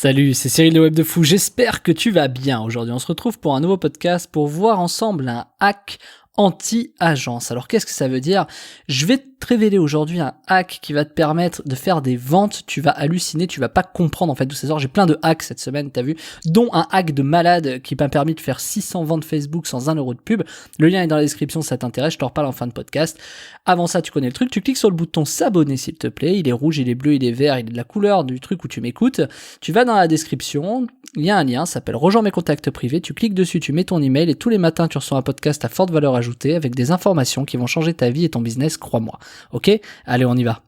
Salut, c'est Cyril de Web de Fou, j'espère que tu vas bien. Aujourd'hui on se retrouve pour un nouveau podcast pour voir ensemble un hack anti-agence. Alors qu'est-ce que ça veut dire ? Je vais te révéler aujourd'hui un hack qui va te permettre de faire des ventes, tu vas halluciner, tu vas pas comprendre en fait d'où ça sort. J'ai plein de hacks cette semaine, t'as vu, dont un hack de malade qui m'a permis de faire 600 ventes Facebook sans 1 euro de pub. Le lien est dans la description si ça t'intéresse, je t'en reparle en fin de podcast. Avant ça, tu connais le truc, tu cliques sur le bouton s'abonner s'il te plaît, il est rouge, il est bleu, il est vert, il est de la couleur du truc où tu m'écoutes. Tu vas dans la description, il y a un lien, ça s'appelle Rejoins mes contacts privés, tu cliques dessus, tu mets ton email et tous les matins tu reçois un podcast à forte valeur ajoutée avec des informations qui vont changer ta vie et ton business, crois-moi. Ok ? Allez, on y va.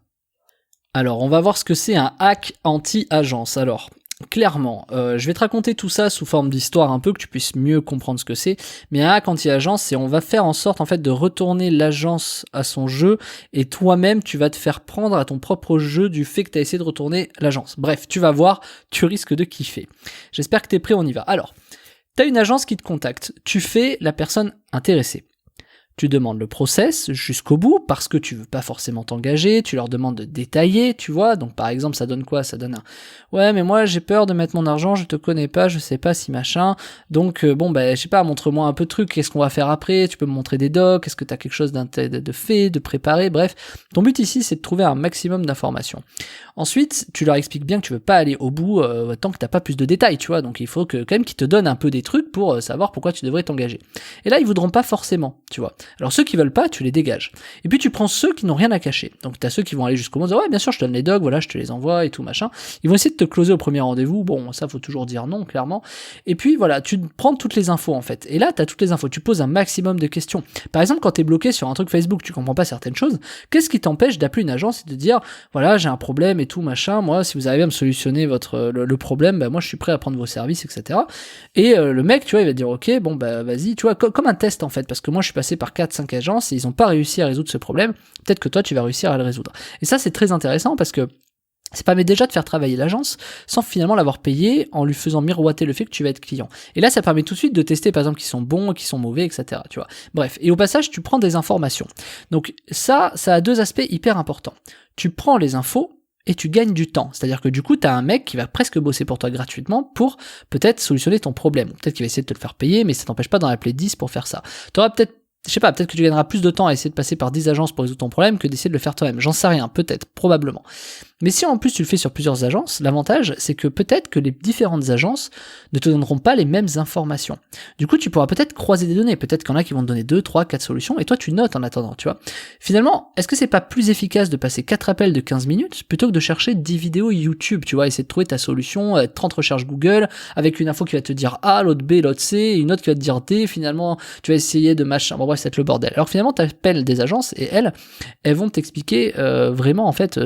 Alors, on va voir ce que c'est un hack anti-agence. Alors, clairement, je vais te raconter tout ça sous forme d'histoire un peu, que tu puisses mieux comprendre ce que c'est. Mais un hack anti-agence, c'est on va faire en sorte en fait de retourner l'agence à son jeu et toi-même, tu vas te faire prendre à ton propre jeu du fait que tu as essayé de retourner l'agence. Bref, tu vas voir, tu risques de kiffer. J'espère que tu es prêt, on y va. Alors, tu as une agence qui te contacte, tu fais la personne intéressée. Tu demandes le process jusqu'au bout parce que tu veux pas forcément t'engager, tu leur demandes de détailler, tu vois. Donc par exemple, ça donne quoi ? Ça donne un « Ouais, mais moi j'ai peur de mettre mon argent, je te connais pas, je sais pas si machin. Donc je sais pas, montre-moi un peu de trucs, qu'est-ce qu'on va faire après ? Tu peux me montrer des docs, est-ce que t'as quelque chose de fait, de préparé ? Bref, ton but ici c'est de trouver un maximum d'informations. Ensuite, tu leur expliques bien que tu veux pas aller au bout tant que t'as pas plus de détails, tu vois. Donc il faut que quand même qu'ils te donnent un peu des trucs pour savoir pourquoi tu devrais t'engager. Et là, ils voudront pas forcément, tu vois. Alors ceux qui veulent pas, tu les dégages. Et puis tu prends ceux qui n'ont rien à cacher. Donc t'as ceux qui vont aller jusqu'au bout, dire ouais bien sûr je te donne les docs, voilà je te les envoie et tout machin. Ils vont essayer de te closer au premier rendez-vous. Bon ça faut toujours dire non clairement. Et puis voilà tu prends toutes les infos en fait. Et là t'as toutes les infos. Tu poses un maximum de questions. Par exemple quand t'es bloqué sur un truc Facebook, tu comprends pas certaines choses. Qu'est-ce qui t'empêche d'appeler une agence et de dire voilà j'ai un problème et tout machin. Moi si vous arrivez à me solutionner le problème, moi je suis prêt à prendre vos services etc. Et le mec tu vois il va dire ok bon vas-y tu vois comme un test en fait parce que moi je suis passé par 4-5 agences et ils n'ont pas réussi à résoudre ce problème, peut-être que toi tu vas réussir à le résoudre. Et ça c'est très intéressant parce que ça permet déjà de faire travailler l'agence sans finalement l'avoir payé en lui faisant miroiter le fait que tu vas être client. Et là ça permet tout de suite de tester par exemple qui sont bons, qui sont mauvais, etc. Tu vois. Bref, et au passage tu prends des informations. Donc ça a deux aspects hyper importants. Tu prends les infos et tu gagnes du temps. C'est-à-dire que du coup, tu as un mec qui va presque bosser pour toi gratuitement pour peut-être solutionner ton problème. Peut-être qu'il va essayer de te le faire payer, mais ça t'empêche pas d'en appeler 10 pour faire ça. Tu auras peut-être je sais pas, peut-être que tu gagneras plus de temps à essayer de passer par 10 agences pour résoudre ton problème que d'essayer de le faire toi-même. J'en sais rien, peut-être, probablement. Mais si en plus tu le fais sur plusieurs agences, l'avantage c'est que peut-être que les différentes agences ne te donneront pas les mêmes informations. Du coup, tu pourras peut-être croiser des données. Peut-être qu'il y en a qui vont te donner 2, 3, 4 solutions et toi tu notes en attendant, tu vois. Finalement, est-ce que c'est pas plus efficace de passer 4 appels de 15 minutes plutôt que de chercher 10 vidéos YouTube, tu vois, essayer de trouver ta solution, 30 recherches Google avec une info qui va te dire A, l'autre B, l'autre C, et une autre qui va te dire D, finalement tu vas essayer de machin. Bon bref, c'est le bordel. Alors finalement, tu appelles des agences et elles vont t'expliquer vraiment en fait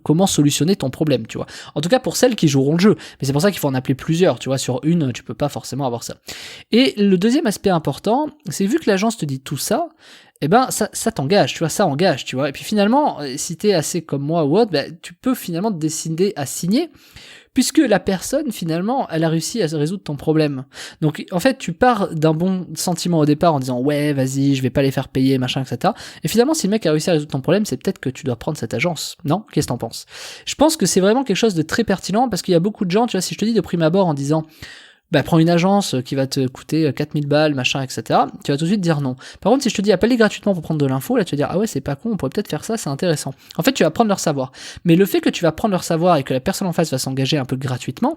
comment solutionner ton problème, tu vois. En tout cas pour celles qui joueront le jeu. Mais c'est pour ça qu'il faut en appeler plusieurs, tu vois. Sur une, tu peux pas forcément avoir ça. Et le deuxième aspect important, c'est vu que l'agence te dit tout ça, eh ben ça t'engage, tu vois, ça engage, tu vois. Et puis finalement, si t'es assez comme moi ou autre, tu peux finalement te décider à signer, puisque la personne, finalement, elle a réussi à résoudre ton problème. Donc, en fait, tu pars d'un bon sentiment au départ en disant « Ouais, vas-y, je vais pas les faire payer, machin, etc. » Et finalement, si le mec a réussi à résoudre ton problème, c'est peut-être que tu dois prendre cette agence. Non ? Qu'est-ce que t'en penses ? Je pense que c'est vraiment quelque chose de très pertinent, parce qu'il y a beaucoup de gens, tu vois, si je te dis de prime abord en disant prends une agence qui va te coûter 4000 balles, machin, etc. Tu vas tout de suite dire non. Par contre, si je te dis appelle-les gratuitement pour prendre de l'info, là tu vas dire ah ouais c'est pas con, on pourrait peut-être faire ça, c'est intéressant. En fait, tu vas prendre leur savoir. Mais le fait que tu vas prendre leur savoir et que la personne en face va s'engager un peu gratuitement,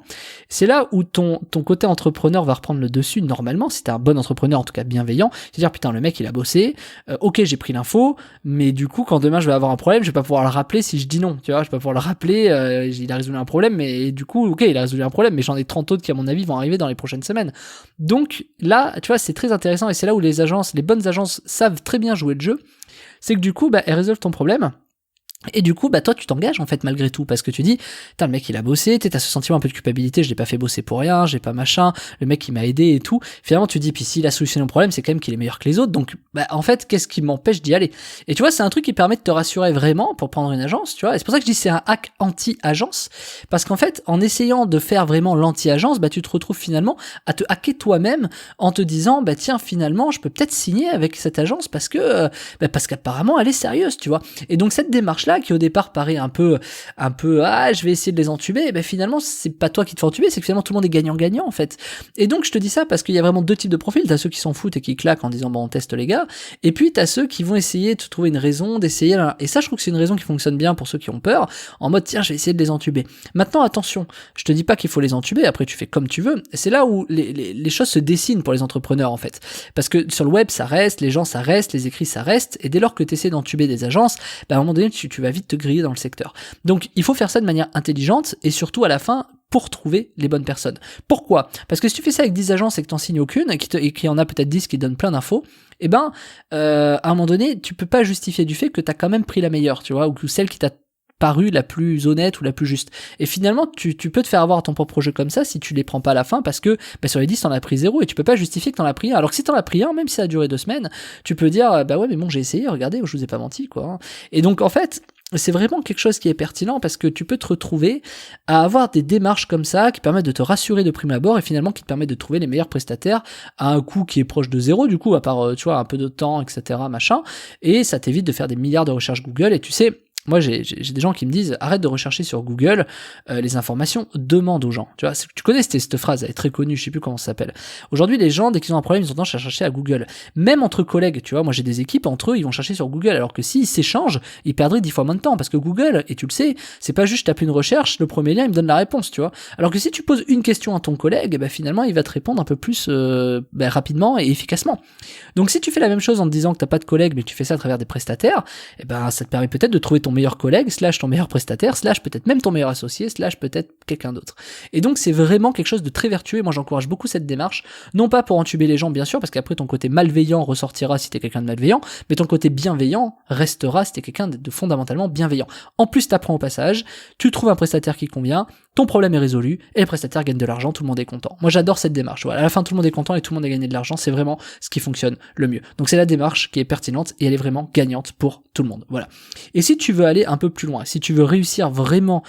c'est là où ton côté entrepreneur va reprendre le dessus normalement, si t'es un bon entrepreneur, en tout cas bienveillant. C'est-à-dire putain le mec il a bossé, ok j'ai pris l'info, mais du coup quand demain je vais avoir un problème, je vais pas pouvoir le rappeler si je dis non, tu vois, je vais pas pouvoir le rappeler, il a résolu un problème, mais du coup ok il a résolu un problème, mais j'en ai 30 autres qui à mon avis vont arriver dans les prochaines semaines. Donc là, tu vois, c'est très intéressant et c'est là où les bonnes agences savent très bien jouer le jeu. C'est que du coup, elles résolvent ton problème. Et du coup, toi, tu t'engages en fait malgré tout parce que tu dis, putain, le mec il a bossé, t'as ce sentiment un peu de culpabilité, je l'ai pas fait bosser pour rien, j'ai pas machin, le mec il m'a aidé et tout. Finalement, tu dis, puis s'il a solutionné mon problème, c'est quand même qu'il est meilleur que les autres, donc en fait, qu'est-ce qui m'empêche d'y aller ? Et tu vois, c'est un truc qui permet de te rassurer vraiment pour prendre une agence, tu vois. Et c'est pour ça que je dis c'est un hack anti-agence, parce qu'en fait, en essayant de faire vraiment l'anti-agence, tu te retrouves finalement à te hacker toi-même en te disant, tiens, finalement, je peux peut-être signer avec cette agence parce qu'apparemment elle est sérieuse, tu vois. Et donc cette démarche là qui au départ paraît un peu je vais essayer de les entuber, et ben finalement c'est pas toi qui te fais entuber, c'est que finalement tout le monde est gagnant-gagnant en fait. Et donc je te dis ça parce qu'il y a vraiment deux types de profils. T'as ceux qui s'en foutent et qui claquent en disant bon on teste les gars, et puis t'as ceux qui vont essayer de trouver une raison d'essayer là. Et ça je trouve que c'est une raison qui fonctionne bien pour ceux qui ont peur, en mode tiens je vais essayer de les entuber. Maintenant attention, je te dis pas qu'il faut les entuber, après tu fais comme tu veux. C'est là où les choses se dessinent pour les entrepreneurs en fait, parce que sur le web ça reste, les gens ça reste, les écrits ça reste, et dès lors que tu essaies d'entuber des agences, à un moment donné tu vas vite te griller dans le secteur. Donc il faut faire ça de manière intelligente, et surtout à la fin pour trouver les bonnes personnes. Pourquoi ? Parce que si tu fais ça avec 10 agences et que t'en signes aucune, et qu'il y en a peut-être 10 qui donnent plein d'infos, à un moment donné, tu peux pas justifier du fait que t'as quand même pris la meilleure, tu vois, ou celle qui t'a paru la plus honnête ou la plus juste. Et finalement, tu peux te faire avoir ton propre projet comme ça si tu les prends pas à la fin, parce que sur les 10, t'en as pris 0 et tu peux pas justifier que t'en as pris un. Alors que si t'en as pris un, même si ça a duré 2 semaines, tu peux dire, ouais, mais bon, j'ai essayé, regardez, je vous ai pas menti, quoi. Et donc, en fait, c'est vraiment quelque chose qui est pertinent parce que tu peux te retrouver à avoir des démarches comme ça qui permettent de te rassurer de prime abord et finalement qui te permettent de trouver les meilleurs prestataires à un coût qui est proche de 0, du coup, à part, tu vois, un peu de temps, etc., machin. Et ça t'évite de faire des milliards de recherches Google. Et tu sais, moi, j'ai des gens qui me disent arrête de rechercher sur Google les informations, demande aux gens. Tu vois, tu connais cette phrase, elle est très connue, je sais plus comment ça s'appelle. Aujourd'hui, les gens, dès qu'ils ont un problème, ils ont tendance à chercher à Google. Même entre collègues, tu vois, moi j'ai des équipes, entre eux, ils vont chercher sur Google, alors que s'ils s'échangent, ils perdraient 10 fois moins de temps, parce que Google, et tu le sais, c'est pas juste taper une recherche, le premier lien, il me donne la réponse, tu vois. Alors que si tu poses une question à ton collègue, finalement, il va te répondre un peu plus rapidement et efficacement. Donc si tu fais la même chose en te disant que t'as pas de collègues, mais que tu fais ça à travers des prestataires, ça te permet peut-être de trouver ton meilleur collègue, / ton meilleur prestataire, / peut-être même ton meilleur associé, / peut-être quelqu'un d'autre. Et donc c'est vraiment quelque chose de très vertueux, et moi j'encourage beaucoup cette démarche, non pas pour entuber les gens bien sûr, parce qu'après ton côté malveillant ressortira si t'es quelqu'un de malveillant, mais ton côté bienveillant restera si t'es quelqu'un de fondamentalement bienveillant. En plus t'apprends au passage, tu trouves un prestataire qui convient, ton problème est résolu, et le prestataire gagne de l'argent, tout le monde est content. Moi j'adore cette démarche, voilà, à la fin tout le monde est content et tout le monde a gagné de l'argent, c'est vraiment ce qui fonctionne le mieux. Donc c'est la démarche qui est pertinente et elle est vraiment gagnante pour tout le monde, voilà. Et si tu veux aller un peu plus loin, si tu veux réussir vraiment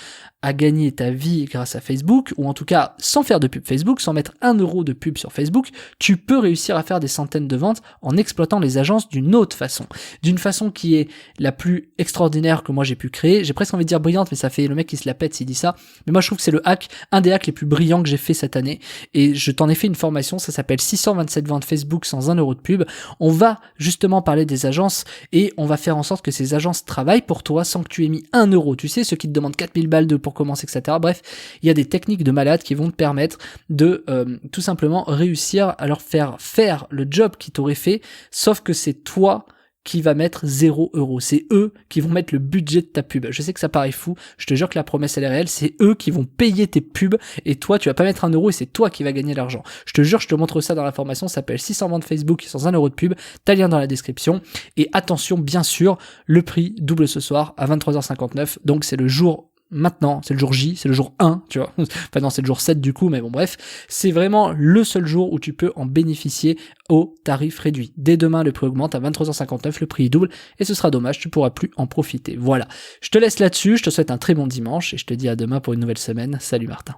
à gagner ta vie grâce à Facebook, ou en tout cas sans faire de pub Facebook, sans mettre 1 euro de pub sur Facebook, tu peux réussir à faire des centaines de ventes en exploitant les agences d'une autre façon. D'une façon qui est la plus extraordinaire que moi j'ai pu créer. J'ai presque envie de dire brillante, mais ça fait le mec qui se la pète s'il dit ça. Mais moi je trouve que c'est le hack, un des hacks les plus brillants que j'ai fait cette année. Et je t'en ai fait une formation, ça s'appelle 627 ventes Facebook sans 1 euro de pub. On va justement parler des agences et on va faire en sorte que ces agences travaillent pour toi sans que tu aies mis 1 euro. Tu sais, ceux qui te demandent 4000 balles pour commencer, etc. Bref, il y a des techniques de malade qui vont te permettre de tout simplement réussir à leur faire le job qu'ils t'auraient fait, sauf que c'est toi qui va mettre 0 euro. C'est eux qui vont mettre le budget de ta pub. Je sais que ça paraît fou, je te jure que la promesse elle est réelle, c'est eux qui vont payer tes pubs et toi tu vas pas mettre 1 euro et c'est toi qui vas gagner l'argent. Je te jure, je te montre ça dans la formation, ça s'appelle 600 ventes Facebook sans 1 euro de pub, t'as le lien dans la description. Et attention, bien sûr, le prix double ce soir à 23h59, donc c'est le jour maintenant, c'est le jour J, c'est le jour 1, tu vois. Enfin non, c'est le jour 7 du coup, mais bon bref, c'est vraiment le seul jour où tu peux en bénéficier au tarif réduit. Dès demain, le prix augmente à 23h59, le prix double, et ce sera dommage, tu pourras plus en profiter. Voilà. Je te laisse là-dessus, je te souhaite un très bon dimanche, et je te dis à demain pour une nouvelle semaine. Salut Martin.